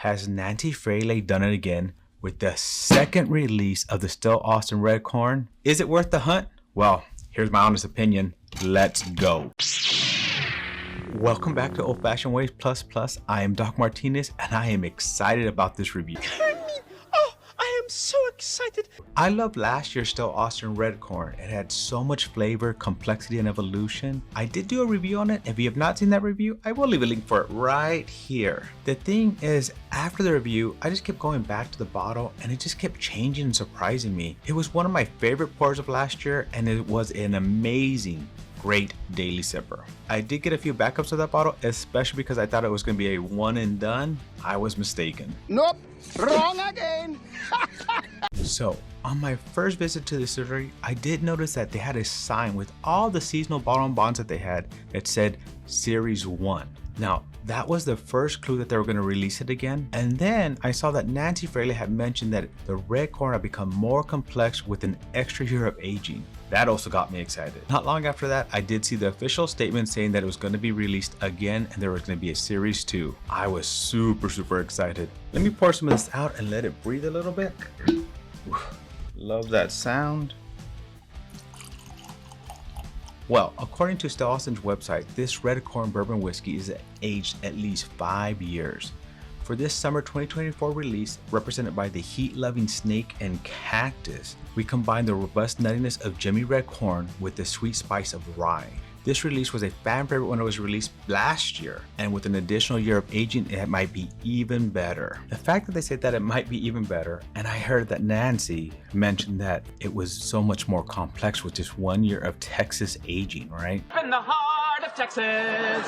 has Nancy Fraley done it again with the second release of the Still Austin Red Corn. Is it worth the hunt? Well, here's my honest opinion. Let's go. Welcome back to Old Fashioned Ways Plus Plus. I am Doc Martinez and I am excited about this review. I'm so excited. I loved last year's Still Austin Red Corn. It had so much flavor, complexity, and evolution. I did do a review on it. If you have not seen that review, I will leave a link for it right here. The thing is, after the review, I just kept going back to the bottle and it just kept changing and surprising me. It was one of my favorite pours of last year and it was an amazing, great daily sipper. I did get a few backups of that bottle, especially because I thought it was going to be a one and done. I was mistaken. Nope, wrong again. So on my first visit to the distillery, I did notice that they had a sign with all the seasonal bottle and bonds that they had that said Series 1. Now, that was the first clue that they were going to release it again. And then I saw that Nancy Fraley had mentioned that the red corn had become more complex with an extra year of aging. That also got me excited. Not long after that, I did see the official statement saying that it was going to be released again and there was going to be a Series 2. I was super excited. Let me pour some of this out and let it breathe a little bit. Love that sound. Well, according to Still Austin's website, this red corn bourbon whiskey is aged at least 5 years. For this summer 2024 release, represented by the heat-loving snake and cactus, we combine the robust nuttiness of Jimmy red corn with the sweet spice of rye. This release was a fan favorite when it was released last year, and with an additional year of aging, it might be even better. The fact that they said that it might be even better, and I heard that Nancy mentioned that it was so much more complex with just 1 year of Texas aging, right? In the heart of Texas.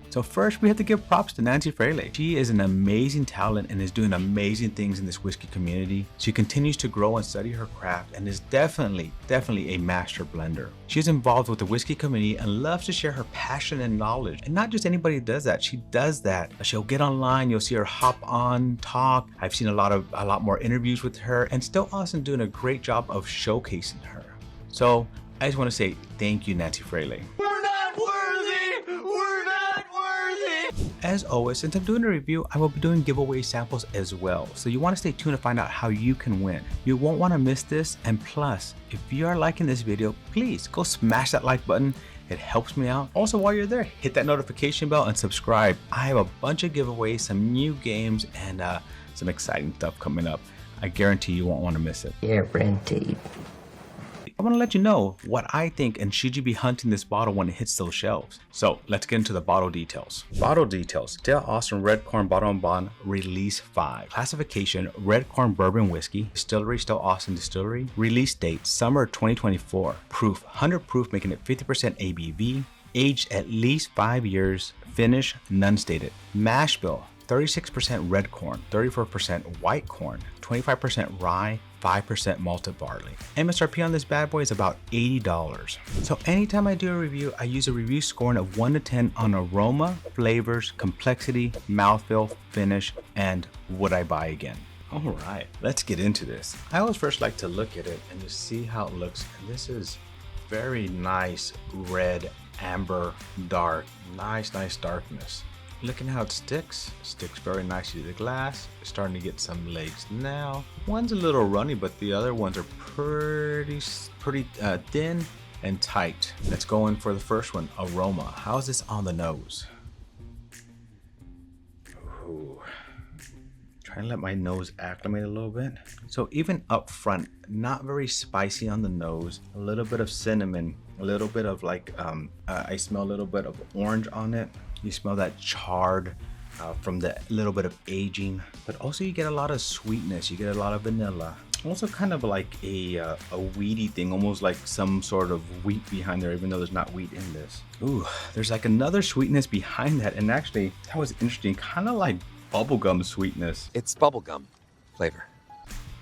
So first, we have to give props to Nancy Fraley. She is an amazing talent and is doing amazing things in this whiskey community. She continues to grow and study her craft and is definitely a master blender. She is involved with the whiskey community and loves to share her passion and knowledge. And not just anybody does that, she does that. She'll get online, you'll see her hop on, talk. I've seen a lot more interviews with her, and Still Austin doing a great job of showcasing her. So I just want to say thank you, Nancy Fraley. As always, since I'm doing a review, I will be doing giveaway samples as well. So you want to stay tuned to find out how you can win. You won't want to miss this. And plus, if you are liking this video, please go smash that like button. It helps me out. Also, while you're there, hit that notification bell and subscribe. I have a bunch of giveaways, some new games, and some exciting stuff coming up. I guarantee you won't want to miss it. Guaranteed. I want to let you know what I think and should you be hunting this bottle when it hits those shelves. So let's get into the bottle details. Bottle details: Still Austin Red Corn Bottle and Bond Release 5. Classification: Red Corn Bourbon Whiskey. Distillery: Still Austin Distillery. Release date: Summer 2024. Proof: 100 proof, making it 50% ABV. Aged at least 5 years. Finish: none stated. Mashbill: 36% red corn, 34% white corn, 25% rye, 5% malted barley. MSRP on this bad boy is about $80. So anytime I do a review, I use a review scoring of 1 to 10 on aroma, flavors, complexity, mouthfeel, finish, and would I buy again? All right, let's get into this. I always first like to look at it and just see how it looks. And this is very nice red, amber, dark, nice darkness. Looking how it sticks very nicely to the glass. It's starting to get some legs now. One's a little runny, but the other ones are pretty thin and tight. Let's go in for the first one, aroma. How's this on the nose? Ooh. Trying to let my nose acclimate a little bit. So even up front, not very spicy on the nose. A little bit of cinnamon, a little bit of I smell a little bit of orange on it. You smell that charred from the little bit of aging, but also you get a lot of sweetness. You get a lot of vanilla. Also kind of like a weedy thing, almost like some sort of wheat behind there, even though there's not wheat in this. Ooh, there's like another sweetness behind that. And actually, that was interesting, kind of like bubblegum sweetness. It's bubblegum flavor.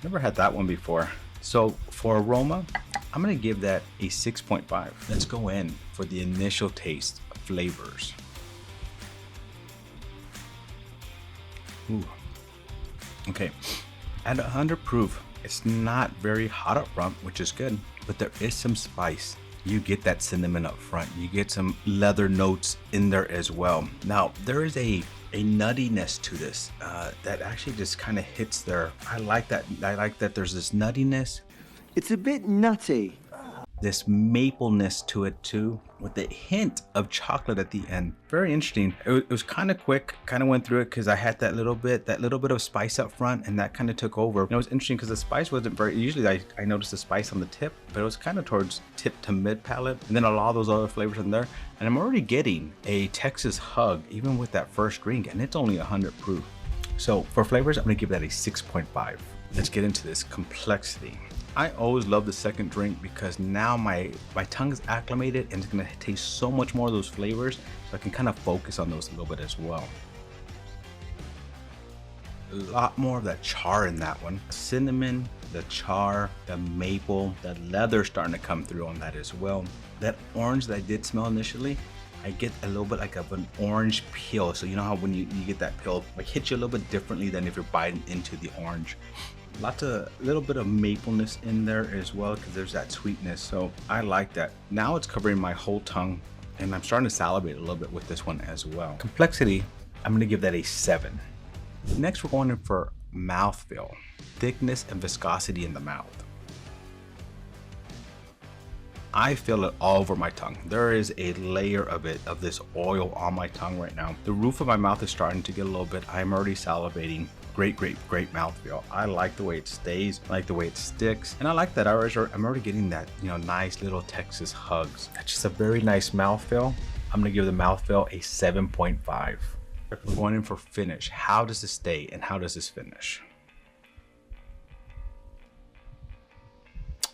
Never had that one before. So for aroma, I'm gonna give that a 6.5. Let's go in for the initial taste, flavors. Ooh. Okay, at 100 proof, it's not very hot up front, which is good, but there is some spice. you get that cinnamon up front. You get some leather notes in there as well. Now, there is a nuttiness to this that actually just kind of hits there. I like that. I like that there's this nuttiness. It's a bit nutty. This mapleness to it too, with a hint of chocolate at the end. Very interesting. It was kind of quick, kind of went through it because I had that little bit of spice up front, and that kind of took over. And it was interesting because the spice wasn't very, usually I noticed the spice on the tip, but it was kind of towards tip to mid palate, and then a lot of those other flavors in there. And I'm already getting a Texas hug, even with that first drink, and it's only 100 proof. So for flavors, I'm gonna give that a 6.5. Let's get into this complexity. I always love the second drink because now my tongue is acclimated and it's gonna taste so much more of those flavors, so I can kind of focus on those a little bit as well. A lot more of that char in that one. Cinnamon, the char, the maple, the leather starting to come through on that as well. That orange that I did smell initially, I get a little bit like of an orange peel. So you know how when you get that peel, like hits you a little bit differently than if you're biting into the orange. Little bit of mapleness in there as well, because there's that sweetness. So I like that. Now it's covering my whole tongue, and I'm starting to salivate a little bit with this one as well. Complexity, I'm gonna give that a 7. Next, we're going in for mouthfeel, thickness and viscosity in the mouth. I feel it all over my tongue. There is a layer of this oil on my tongue right now. The roof of my mouth is starting to get a little bit. I'm already salivating. Great mouthfeel. I like the way it stays. I like the way it sticks. And I like that I'm already getting that, nice little Texas hugs. That's just a very nice mouthfeel. I'm gonna give the mouthfeel a 7.5. We're going in for finish. How does this stay and how does this finish?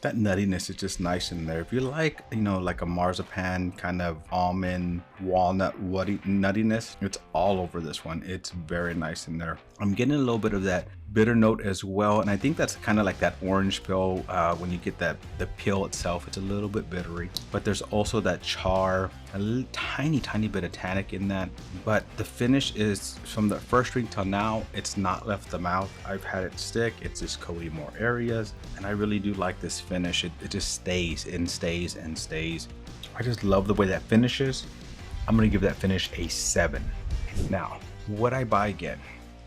That nuttiness is just nice in there. If you like, like a marzipan kind of almond, walnut, nuttiness, it's all over this one. It's very nice in there. I'm getting a little bit of that bitter note as well, and I think that's kind of like that orange peel. When you get the peel itself, it's a little bit bittery, but there's also that char, a little tiny bit of tannic in that. But the finish is, from the first drink till now, it's not left the mouth. I've had it stick. It's just coating more areas, and I really do like this finish. It just stays and stays and stays. I just love the way that finishes. I'm gonna give that finish a 7. Now, would I buy again?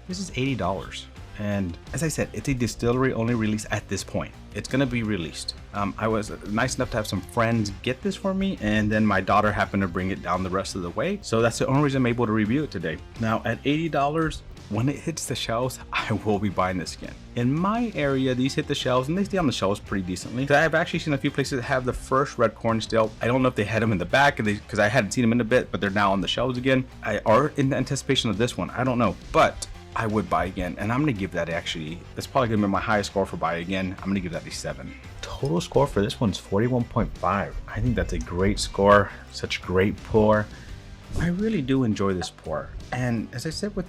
This is $80. And as I said, it's a distillery only release at this point. It's gonna be released. I was nice enough to have some friends get this for me, and then my daughter happened to bring it down the rest of the way. So that's the only reason I'm able to review it today. Now at $80, when it hits the shelves, I will be buying this again. In my area, these hit the shelves and they stay on the shelves pretty decently. I've actually seen a few places that have the first red corn still. I don't know if they had them in the back because I hadn't seen them in a bit, but they're now on the shelves again. Or in anticipation of this one, I don't know. But I would buy again, and I'm gonna give that that's probably gonna be my highest score for buy again. I'm gonna give that a 7. Total score for this one's 41.5. I think that's a great score, such great pour. I really do enjoy this pour. And as I said with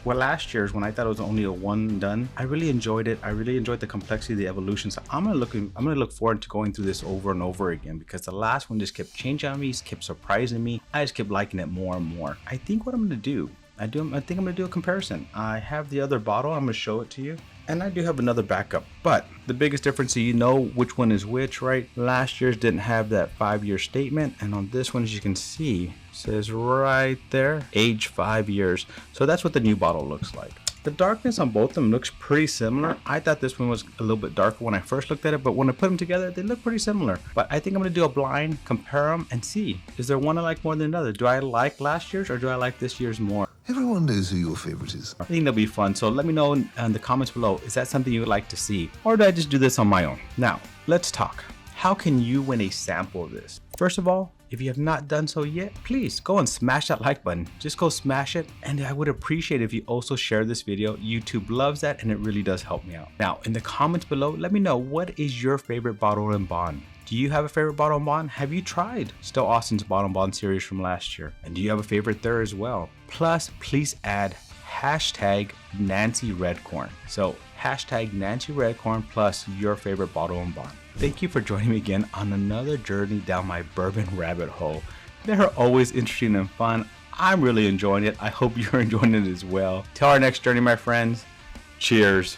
last year's, when I thought it was only a one done, I really enjoyed it. I really enjoyed the complexity, the evolution. So I'm gonna look forward to going through this over and over again, because the last one just kept changing on me, kept surprising me. I just kept liking it more and more. I think what I'm gonna do, I think I'm gonna do a comparison. I have the other bottle, I'm gonna show it to you. And I do have another backup, but the biggest difference, so you know which one is which, right? Last year's didn't have that 5-year statement, and on this one, as you can see, it says right there, age 5 years. So that's what the new bottle looks like. The darkness on both of them looks pretty similar. I thought this one was a little bit darker when I first looked at it, but when I put them together, they look pretty similar. But I think I'm gonna do a blind, compare them, and see, is there one I like more than another? Do I like last year's or do I like this year's more? Everyone knows who your favorite is. I think that'll be fun. So let me know in the comments below, is that something you would like to see? Or do I just do this on my own? Now, let's talk. How can you win a sample of this? First of all, if you have not done so yet, please go and smash that like button. Just go smash it. And I would appreciate if you also share this video. YouTube loves that, and it really does help me out. Now, in the comments below, let me know, what is your favorite bottle and bond? Do you have a favorite bottle and bond? Have you tried Still Austin's bottle and bond series from last year? And do you have a favorite there as well? Plus, please add hashtag Nancy Redcorn. So hashtag Nancy Redcorn plus your favorite bottle and bond. Thank you for joining me again on another journey down my bourbon rabbit hole. They're always interesting and fun. I'm really enjoying it. I hope you're enjoying it as well. Till our next journey, my friends. Cheers.